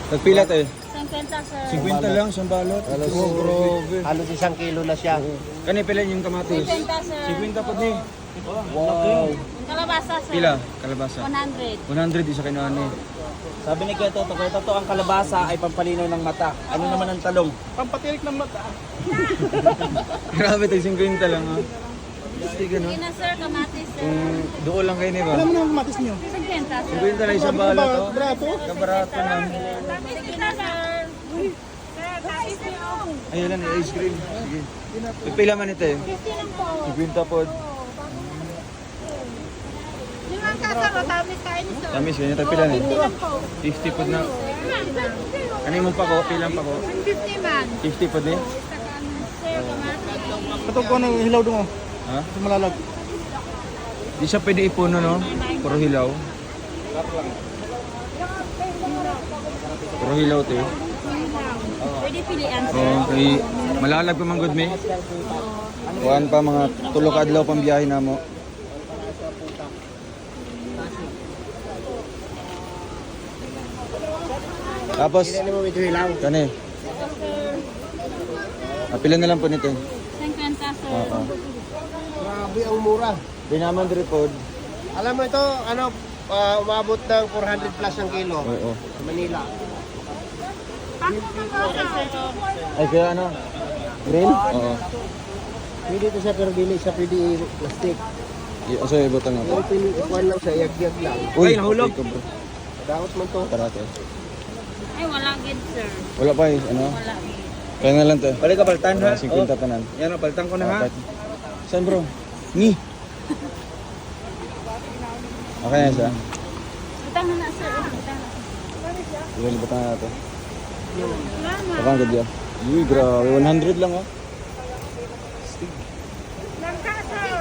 Tagpila to eh. 50, sir. 50 lang, isang balot. Oh, grabe. Halos 1 kilo na siya. Kani pila yung kamatis? 50, sir. 50 po ni. Wow. Kalabasa, sir. Pila? Kalabasa. 100. 100 isa kay nani. Sabi ni Kuya Toto, ang kalabasa ay pampalinaw ng mata. Ano naman ang talong? Pampatirik ng mata. Grabe, tag 50 lang ha. Sige no. Sige na, sir. Kamatis, sir. Doon lang kayo ni ba? Ano ang kamatis niyo? 50, sir. 50 lang isang balot to. Barato? Kabarato man. Sige na, sir. Ayun lang, ice cream. Sige. Pila man ito eh. 50 lang po. 50 po. Yung ang kasar, matamis kain, sir. Tamis, ganyan tagpila ni. 50 lang po. 50 po na. Ano yung pa ko? Pilang pa ko? 50 man. 50 po ni. Sir, kamatis. Ito ko ano hilaw doon oh. Ha? Ito malalag. Di siya pwede ipuno no? Puro hilaw. Puro hilaw to eh. Pwede pilian, sir. Oo, kay malalag pa man gud me. Kuan pa mga tulo ka adlaw pang biyahe namo. Tapos Hindi mo medyo hilaw. kani. Apila na lang po nito. 50, sir. Oo. Grabe ang mura. Di naman report. Alam mo ito, ano, umabot ng 400 plus ang kilo Oo. sa Manila. Ay kaya ano? Green? Oo. Pwede ito siya pero dili siya pwede plastic. Asa ibutang Pero ako. pwede ikuan lang sa yag-yag lang. Uy, nahulog. okay, bro. Daot man to. Parate. Ay, wala gid, sir. Wala pa eh, ano? Wala gid. Kaya na lang to. Balik ka paltan ha. 50 tanan. Yan o, paltan ko na ha. Saan bro? Ni. Okay na siya. Utang na na, sir. Utang na. Ilan ibutang na natin. Salamat. Kapang gad yan. Uy, grabe. 100 lang oh. Langka, sir.